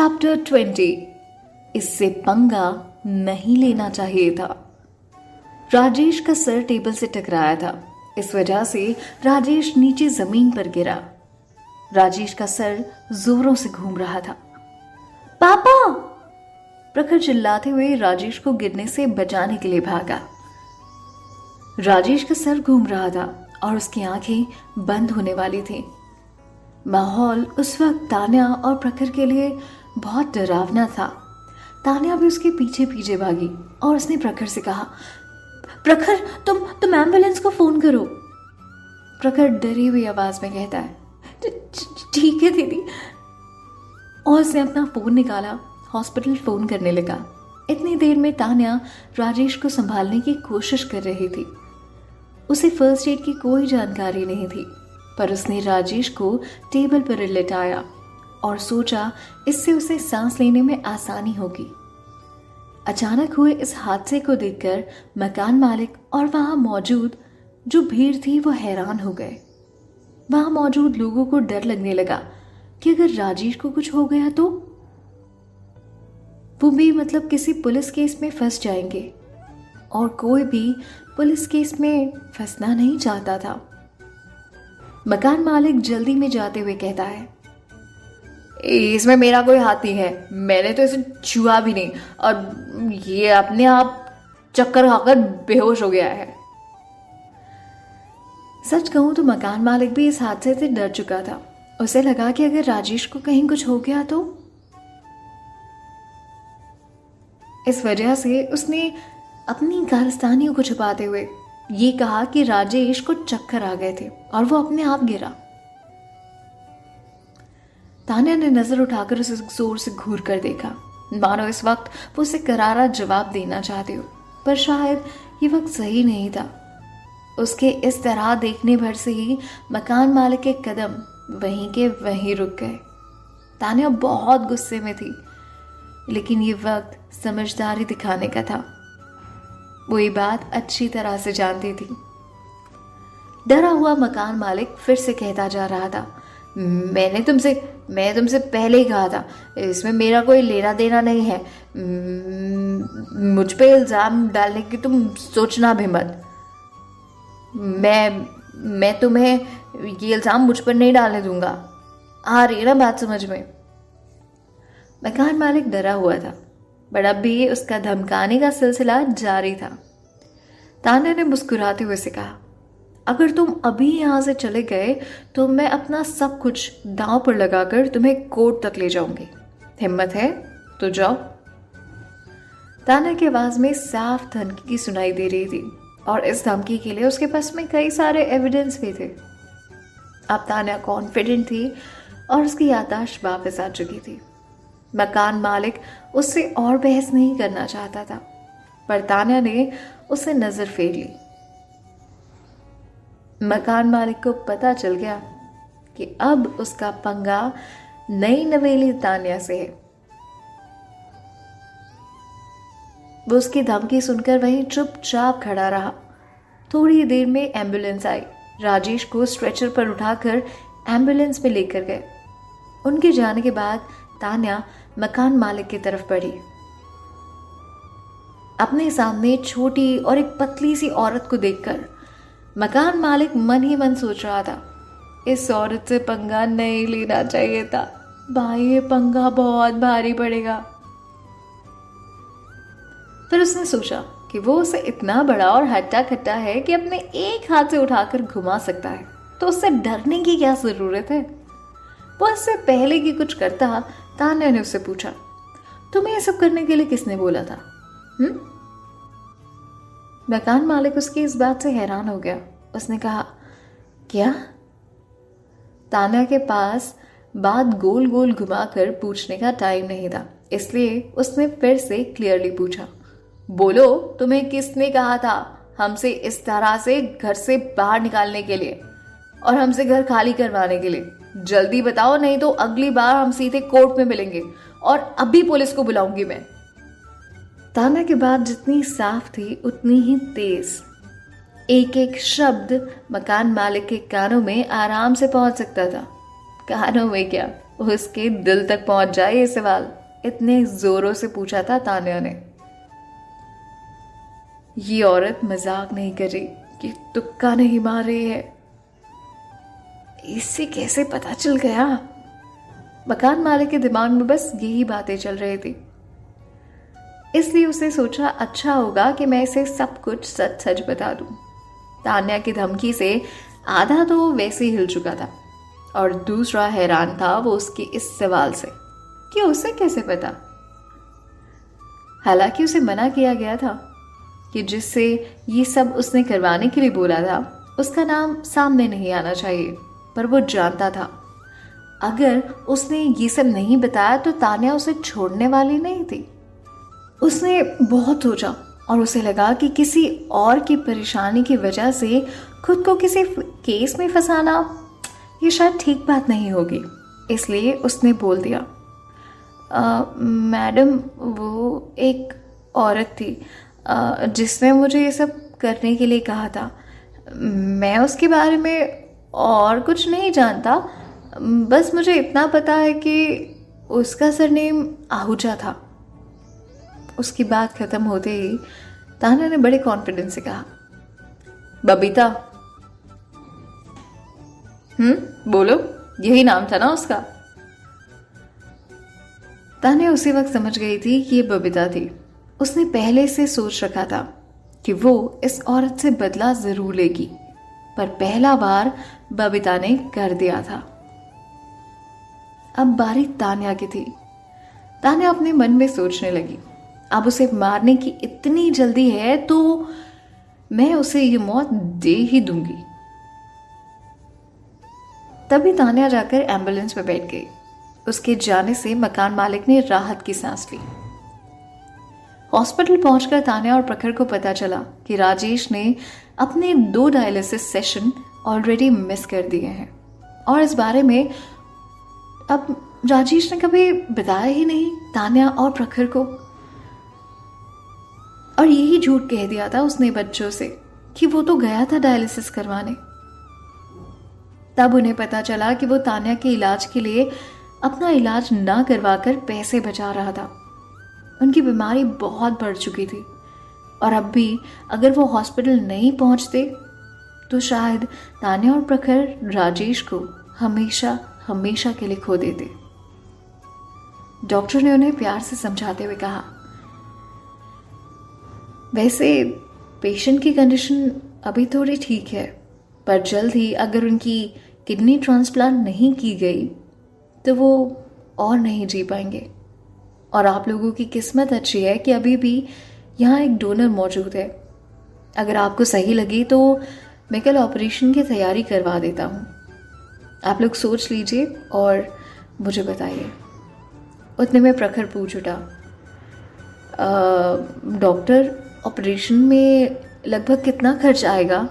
Chapter 20। इससे पंगा नहीं लेना चाहिए था। राजेश का सर टेबल से टकराया था। इस वजह से राजेश नीचे जमीन पर गिरा। राजेश का सर जोरों से घूम रहा था। पापा! प्रखर चिल्लाते हुए राजेश को गिरने से बचाने के लिए भागा। राजेश का सर घूम रहा था और उसकी आंखें बंद होने वाली थी। माहौल उस वक्त तान्या और प्रखर के लिए बहुत डरावना था। तान्या भी उसके पीछे पीछे भागी और उसने प्रखर से कहा, प्रखर तुम एम्बुलेंस को फोन करो। प्रखर डरी हुई आवाज में कहता है, ठीक है दीदी। और उसने अपना फोन निकाला, हॉस्पिटल फोन करने लगा। इतनी देर में तान्या राजेश को संभालने की कोशिश कर रही थी। उसे फर्स्ट एड की कोई जानकारी नहीं थी, पर उसने राजेश को टेबल पर लिटाया और सोचा इससे उसे सांस लेने में आसानी होगी। अचानक हुए इस हादसे को देखकर मकान मालिक और वहां मौजूद जो भीड़ थी वो हैरान हो गए। वहां मौजूद लोगों को डर लगने लगा कि अगर राजेश को कुछ हो गया तो वो भी मतलब किसी पुलिस केस में फंस जाएंगे, और कोई भी पुलिस केस में फंसना नहीं चाहता था। मकान मालिक जल्दी में जाते हुए कहता है, इसमें मेरा कोई हाथ नहीं है, मैंने तो इसे छुआ भी नहीं और ये अपने आप चक्कर खाकर बेहोश हो गया है। सच कहूं तो मकान मालिक भी इस हादसे से डर चुका था। उसे लगा कि अगर राजेश को कहीं कुछ हो गया तो। इस वजह से उसने अपनी कारस्तानियों को छुपाते हुए ये कहा कि राजेश को चक्कर आ गए थे और वो अपने आप गिरा। तान्या ने नजर उठाकर उसे जोर से घूर कर देखा, मानो इस वक्त वो उसे करारा जवाब देना चाहती हो, पर शायद ये वक्त सही नहीं था। उसके इस तरह देखने भर से ही मकान मालिक के कदम वहीं के वहीं रुक गए। तान्या बहुत गुस्से में थी, लेकिन ये वक्त समझदारी दिखाने का था। वो ये बात अच्छी तरह से जानती थी। डरा हुआ मकान मालिक फिर से कहता जा रहा था, मैं तुमसे पहले ही कहा था, इसमें मेरा कोई लेना देना नहीं है। मुझ पे इल्जाम डालने की तुम सोचना भी मत। मैं तुम्हें ये इल्जाम मुझ पर नहीं डालने दूंगा। आ रही है ना बात समझ में? मकान मालिक डरा हुआ था, पर अब भी उसका धमकाने का सिलसिला जारी था। तान्या ने मुस्कुराते हुए से कहा, अगर तुम अभी यहां से चले गए तो मैं अपना सब कुछ दांव पर लगाकर तुम्हें कोर्ट तक ले जाऊंगी। हिम्मत है तो जाओ। तान्या की आवाज में साफ धमकी सुनाई दे रही थी, और इस धमकी के लिए उसके पास में कई सारे एविडेंस भी थे। अब तान्या कॉन्फिडेंट थी और उसकी याददाश्त वापस आ चुकी थी। मकान मालिक उससे और बहस नहीं करना चाहता था, पर तान्या ने उसे नजर फेर ली। मकान मालिक को पता चल गया कि अब उसका पंगा नई नवेली तान्या से है। वो उसकी धमकी सुनकर वहीं चुपचाप खड़ा रहा। थोड़ी देर में एम्बुलेंस आई। राजेश को स्ट्रेचर पर उठाकर एम्बुलेंस में लेकर गए। उनके जाने के बाद तान्या मकान मालिक की तरफ बढ़ी। अपने सामने छोटी और एक पतली सी औरत को देखकर मकान मालिक मन ही मन सोच रहा था, इस औरत से पंगा नहीं लेना चाहिए था भाई, ये पंगा बहुत भारी पड़ेगा। फिर उसने सोचा कि वो उसे इतना बड़ा और हट्टा कट्टा है कि अपने एक हाथ से उठाकर घुमा सकता है, तो उससे डरने की क्या जरूरत है। वो इससे पहले कि कुछ करता, तान्या ने उससे पूछा, तुम्हें ये सब करने के लिए किसने बोला था? मकान मालिक उसकी इस बात से हैरान हो गया। उसने कहा, क्या? तान्या के पास बात गोल गोल घुमाकर पूछने का टाइम नहीं था, इसलिए उसने फिर से क्लियरली पूछा, बोलो, तुम्हें किसने कहा था हमसे इस तरह से घर से बाहर निकालने के लिए और हमसे घर खाली करवाने के लिए? जल्दी बताओ, नहीं तो अगली बार हम सीधे कोर्ट में मिलेंगे और अभी पुलिस को बुलाऊंगी मैं। तान्या की बात जितनी साफ थी उतनी ही तेज। एक एक शब्द मकान मालिक के कानों में आराम से पहुंच सकता था। कानों में क्या, उसके दिल तक पहुंच जाए ये सवाल, इतने जोरों से पूछा था तान्या ने। ये औरत मजाक नहीं कर रही कि तुक्का नहीं मार रही है। इससे कैसे पता चल गया? मकान मालिक के दिमाग में बस यही बातें चल रही थी, इसलिए उसने सोचा अच्छा होगा कि मैं इसे सब कुछ सच सच बता दूं। तान्या की धमकी से आधा तो वैसे ही हिल चुका था और दूसरा हैरान था वो उसके इस सवाल से कि उसे कैसे पता। हालांकि उसे मना किया गया था कि जिससे ये सब उसने करवाने के लिए बोला था उसका नाम सामने नहीं आना चाहिए, पर वो जानता था अगर उसने ये सब नहीं बताया तो तान्या उसे छोड़ने वाली नहीं थी। उसने बहुत सोचा और उसे लगा कि किसी और की परेशानी की वजह से खुद को किसी केस में फंसाना ये शायद ठीक बात नहीं होगी, इसलिए उसने बोल दिया मैडम वो एक औरत थी जिसने मुझे ये सब करने के लिए कहा था। मैं उसके बारे में और कुछ नहीं जानता, बस मुझे इतना पता है कि उसका सरनेम आहूजा था। उसकी बात खत्म होते ही तान्या ने बड़े कॉन्फिडेंस से कहा बबीता। बोलो, यही नाम था ना उसका? तान्या उसी वक्त समझ गई थी कि ये बबीता थी। उसने पहले से सोच रखा था कि वो इस औरत से बदला जरूर लेगी, पर पहला बार बबीता ने कर दिया था। अब बारी तान्या की थी। तान्या अपने मन में सोचने लगी अब उसे मारने की इतनी जल्दी है तो मैं उसे ये मौत दे ही दूंगी। तभी तान्या जाकर एम्बुलेंस में बैठ गई। उसके जाने से मकान मालिक ने राहत की सांस ली। हॉस्पिटल पहुंचकर तान्या और प्रखर को पता चला कि राजेश ने अपने 2 डायलिसिस सेशन ऑलरेडी मिस कर दिए हैं और इस बारे में अब राजेश ने कभी बताया ही नहीं तान्या और प्रखर को। और यही झूठ कह दिया था उसने बच्चों से कि वो तो गया था डायलिसिस करवाने। तब उन्हें पता चला कि वो तान्या के इलाज के लिए अपना इलाज ना करवाकर पैसे बचा रहा था। उनकी बीमारी बहुत बढ़ चुकी थी और अब भी अगर वो हॉस्पिटल नहीं पहुंचते तो शायद तान्या और प्रखर राजेश को हमेशा हमेशा के लिए खो देते। डॉक्टर ने उन्हें प्यार से समझाते हुए कहा वैसे पेशेंट की कंडीशन अभी थोड़ी ठीक है, पर जल्द ही अगर उनकी किडनी ट्रांसप्लांट नहीं की गई तो वो और नहीं जी पाएंगे। और आप लोगों की किस्मत अच्छी है कि अभी भी यहाँ एक डोनर मौजूद है। अगर आपको सही लगी तो मैं कल ऑपरेशन की तैयारी करवा देता हूँ। आप लोग सोच लीजिए और मुझे बताइए। उतने में प्रखर पूछ उठा डॉक्टर ऑपरेशन में लगभग कितना खर्च आएगा?